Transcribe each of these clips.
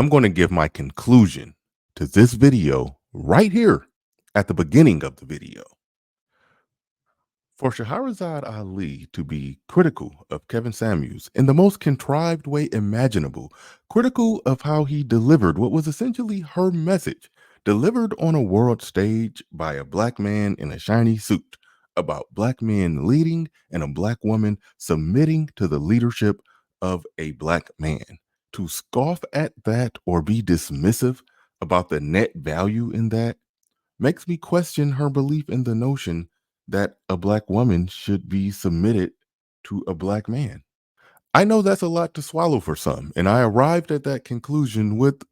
I'm going to give my conclusion to this video right here at the beginning of the video. For Shahrazad Ali to be critical of Kevin Samuels in the most contrived way imaginable, critical of how he delivered what was essentially her message, delivered on a world stage by a black man in a shiny suit, about black men leading and a black woman submitting to the leadership of a black man. To scoff at that or be dismissive about the net value in that makes me question her belief in the notion that a black woman should be submitted to a black man. I know that's a lot to swallow for some, and I arrived at that conclusion with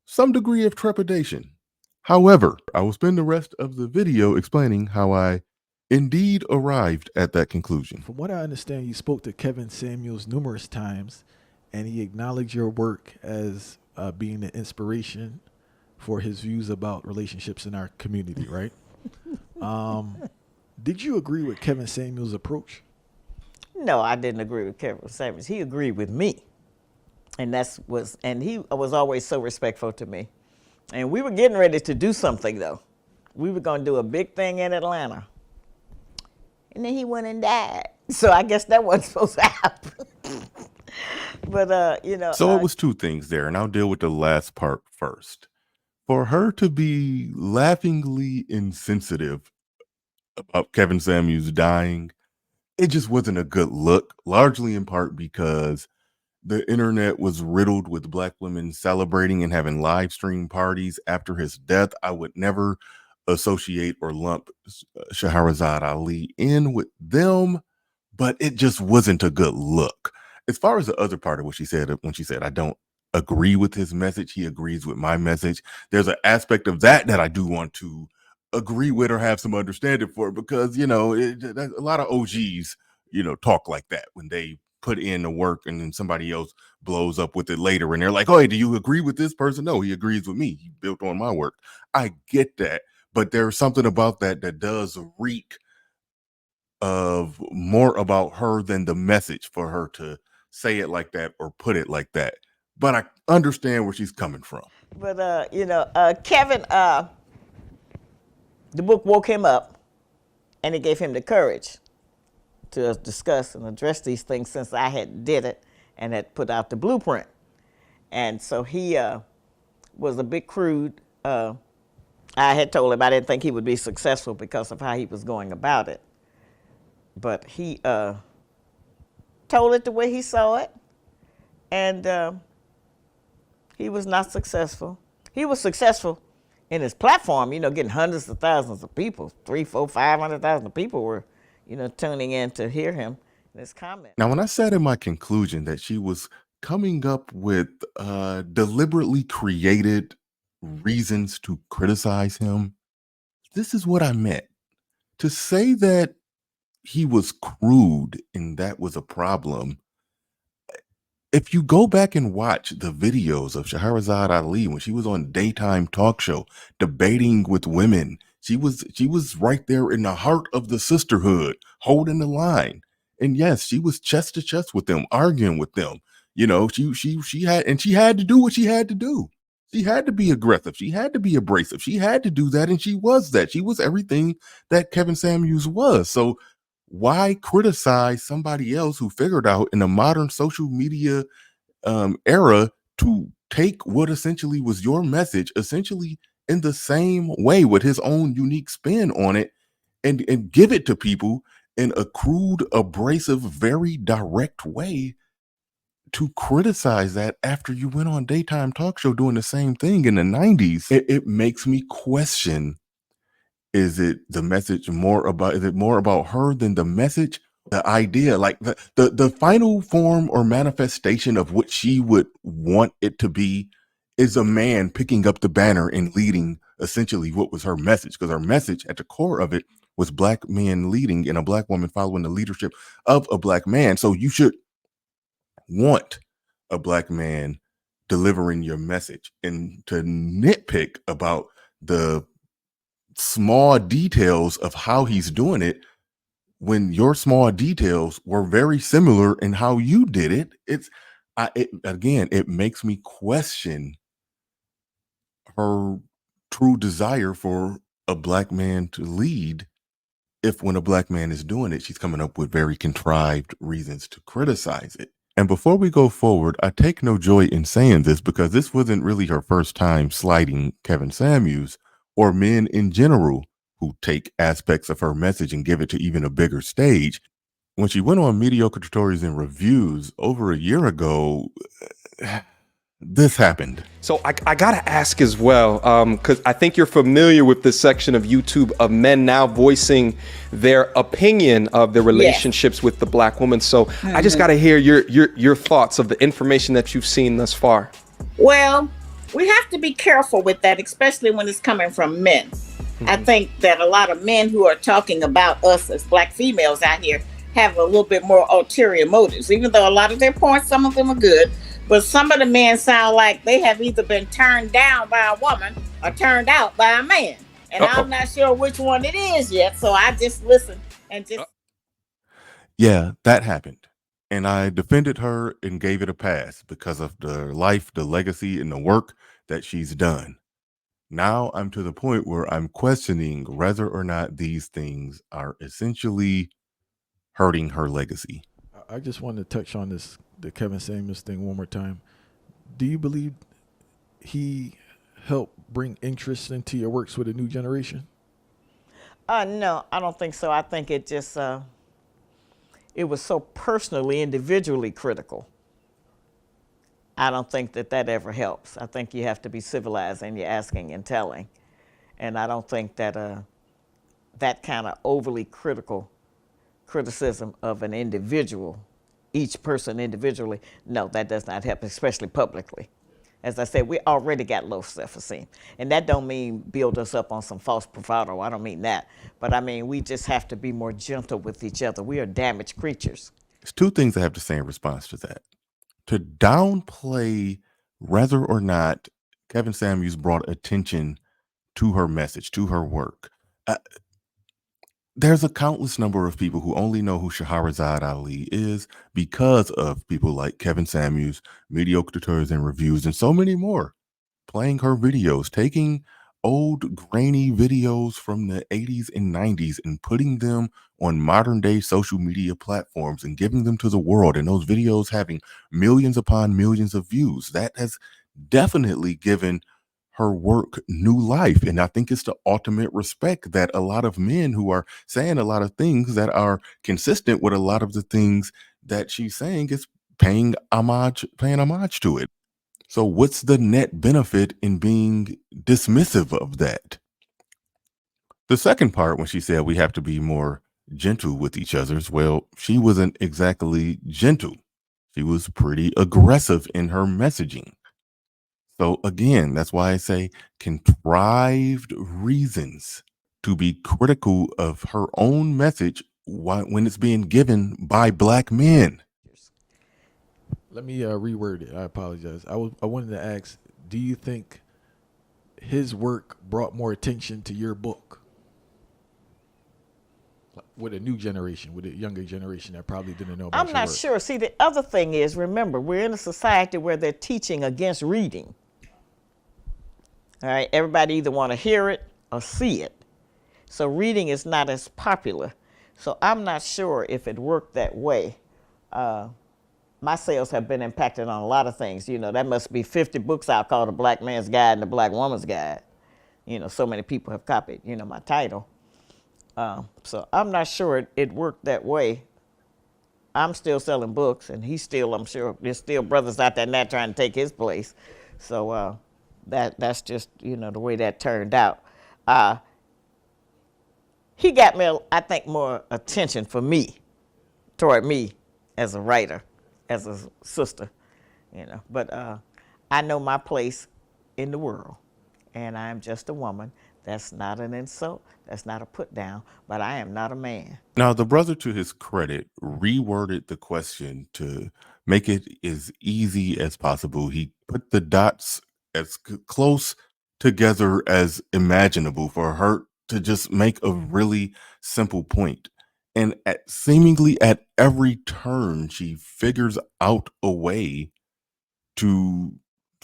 some degree of trepidation. However, I will spend the rest of the video explaining how I indeed arrived at that conclusion. From what I understand, you spoke to Kevin Samuels numerous times, and he acknowledged your work as being an inspiration for his views about relationships in our community, right? Did you agree with Kevin Samuels' approach? No, I didn't agree with Kevin Samuels. He agreed with me, and he was always so respectful to me. And we were getting ready to do something though. We were going to do a big thing in Atlanta, and then he went and died. So I guess that wasn't supposed to happen. But So it was two things there, and I'll deal with the last part first. For her to be laughingly insensitive about Kevin Samuels dying, it just wasn't a good look, largely in part because the internet was riddled with black women celebrating and having live stream parties after his death. I would never associate or lump Shahrazad Ali in with them, but it just wasn't a good look. As far as the other part of what she said, when she said, I don't agree with his message, he agrees with my message, there's an aspect of that I do want to agree with or have some understanding for, because, a lot of OGs, talk like that when they put in the work and then somebody else blows up with it later and they're like, oh, hey, do you agree with this person? No, he agrees with me. He built on my work. I get that. But there's something about that does reek of more about her than the message for her to say it like that or put it like that. But I understand where she's coming from. But Kevin, the book woke him up, and it gave him the courage to discuss and address these things since I had did it and had put out the blueprint. And so he was a bit crude. I had told him I didn't think he would be successful because of how he was going about it. But he told it the way he saw it, and he was not successful. He was successful in his platform, getting hundreds of thousands of people, 300, 400, 500,000 people were, tuning in to hear him and his comment. Now, when I said in my conclusion that she was coming up with deliberately created reasons to criticize him, this is what I meant. To say that he was crude and that was a problem, if you go back and watch the videos of Shahrazad Ali when she was on daytime talk show debating with women, she was right there in the heart of the sisterhood, holding the line. And yes, she was chest to chest with them, arguing with them. She had to do what she had to do. She had to be aggressive. She had to be abrasive. She had to do that, and she was that. She was everything that Kevin Samuels was. So why criticize somebody else who figured out in a modern social media era to take what essentially was your message, essentially in the same way with his own unique spin on it, and give it to people in a crude, abrasive, very direct way, to criticize that after you went on daytime talk show doing the same thing in the 90s? It makes me question, is it more about her than the message? The idea, like the final form or manifestation of what she would want it to be, is a man picking up the banner and leading essentially what was her message, because her message at the core of it was black men leading and a black woman following the leadership of a black man. So you should want a black man delivering your message, and to nitpick about the small details of how he's doing it when your small details were very similar in how you did it, it makes me question her true desire for a black man to lead if when a black man is doing it, she's coming up with very contrived reasons to criticize it. And before we go forward, I take no joy in saying this because this wasn't really her first time slighting Kevin Samuels or men in general who take aspects of her message and give it to even a bigger stage. When she went on Mediocre Tutorials and Reviews over a year ago, this happened. So I gotta ask as well, because I think you're familiar with this section of YouTube of men now voicing their opinion of their relationships with the black woman. So I just gotta hear your thoughts of the information that you've seen thus far. Well, we have to be careful with that, especially when it's coming from men. I think that a lot of men who are talking about us as black females out here have a little bit more ulterior motives, even though a lot of their points, some of them are good. But some of the men sound like they have either been turned down by a woman or turned out by a man. And I'm not sure which one it is yet. So I just listen and just. Yeah, that happened. And I defended her and gave it a pass because of the life, the legacy, and the work that she's done. Now I'm to the point where I'm questioning whether or not these things are essentially hurting her legacy. I just want to touch on the Kevin Samuels thing one more time. Do you believe he helped bring interest into your works with a new generation? No, I don't think so. I think it just it was so personally, individually critical. I don't think that ever helps. I think you have to be civilized and you're asking and telling. And I don't think that that kind of overly criticism of an individual, each person individually, no, that does not help, especially publicly. As I said, we already got low self-esteem. And that don't mean build us up on some false bravado. I don't mean that. But I mean, we just have to be more gentle with each other. We are damaged creatures. There's two things I have to say in response to that. To downplay whether or not Kevin Samuels brought attention to her message, to her work. There's a countless number of people who only know who Shahrazad Ali is because of people like Kevin Samuels, Mediocre Tutorials and Reviews, and so many more playing her videos, taking old grainy videos from the 80s and 90s and putting them on modern day social media platforms and giving them to the world. And those videos having millions upon millions of views. That has definitely given her work new life. And I think it's the ultimate respect that a lot of men who are saying a lot of things that are consistent with a lot of the things that she's saying is paying homage to it. So what's the net benefit in being dismissive of that? The second part, when she said we have to be more gentle with each other's, well, she wasn't exactly gentle. She was pretty aggressive in her messaging. So again, that's why I say contrived reasons to be critical of her own message when it's being given by black men. Let me reword it. I apologize. I wanted to ask, do you think his work brought more attention to your book? With a new generation, with a younger generation that probably didn't know about I'm your not work. sure. See, the other thing is, remember, we're in a society where they're teaching against reading. All right, everybody either want to hear it or see it. So reading is not as popular. So I'm not sure if it worked that way. My sales have been impacted on a lot of things. You know, that must be 50 books out called The Black Man's Guide and The Black Woman's Guide. You know, so many people have copied, you know, my title. So I'm not sure it worked that way. I'm still selling books, and he's still, I'm sure, there's still brothers out there now trying to take his place. So that's just, you know, the way that turned out. He got me, I think, more attention for me, toward me as a writer, as a sister, you know. But I know my place in the world, and I'm just a woman. That's not an insult. That's not a put down, but I am not a man. Now, the brother, to his credit, reworded the question to make it as easy as possible. He put the dots as close together as imaginable for her to just make a really simple point. And seemingly at every turn, she figures out a way to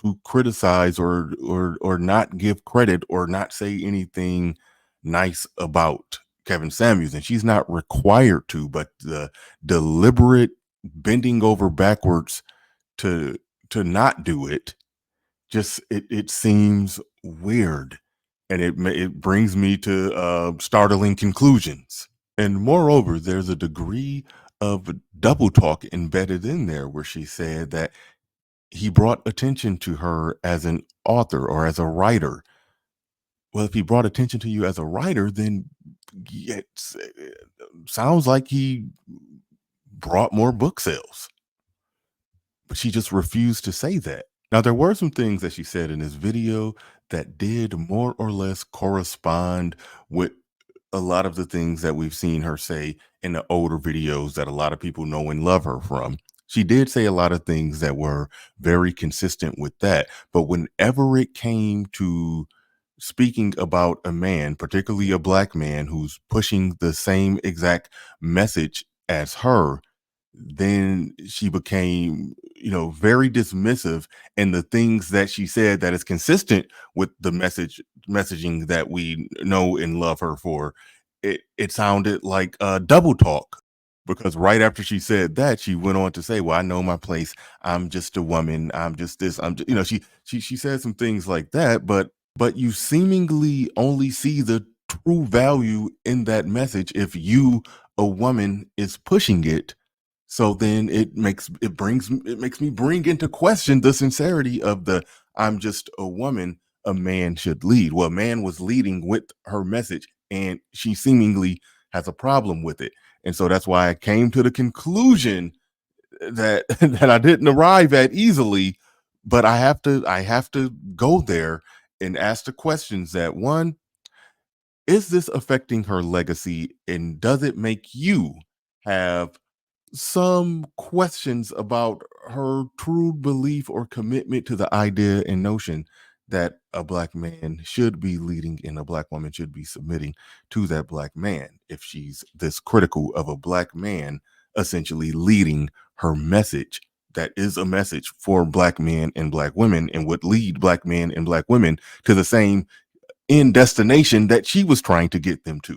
to criticize or not give credit or not say anything nice about Kevin Samuels, and she's not required to, but the deliberate bending over backwards to not do it, just it seems weird, and it brings me to startling conclusions. And moreover, there's a degree of double talk embedded in there where she said that he brought attention to her as an author or as a writer. Well, if he brought attention to you as a writer, then it sounds like he brought more book sales. But she just refused to say that. Now, there were some things that she said in this video that did more or less correspond with a lot of the things that we've seen her say in the older videos that a lot of people know and love her from. She did say a lot of things that were very consistent with that. But whenever it came to speaking about a man, particularly a black man who's pushing the same exact message as her, then she became, very dismissive. And the things that she said that is consistent with the messaging that we know and love her for, it sounded like double talk. Because right after she said that, she went on to say, "Well, I know my place. I'm just a woman. I'm just this. I'm just," she said some things like that, but you seemingly only see the true value in that message if you, a woman, is pushing it. So then it makes me bring into question the sincerity of the "I'm just a woman, a man should lead." Well, a man was leading with her message, and she seemingly has a problem with it. And so that's why I came to the conclusion that that I didn't arrive at easily, but I have to go there and ask the questions that: one, is this affecting her legacy, and does it make you have some questions about her true belief or commitment to the idea and notion that a black man should be leading and a black woman should be submitting to that black man, if she's this critical of a black man essentially leading her message that is a message for black men and black women and would lead black men and black women to the same end destination that she was trying to get them to.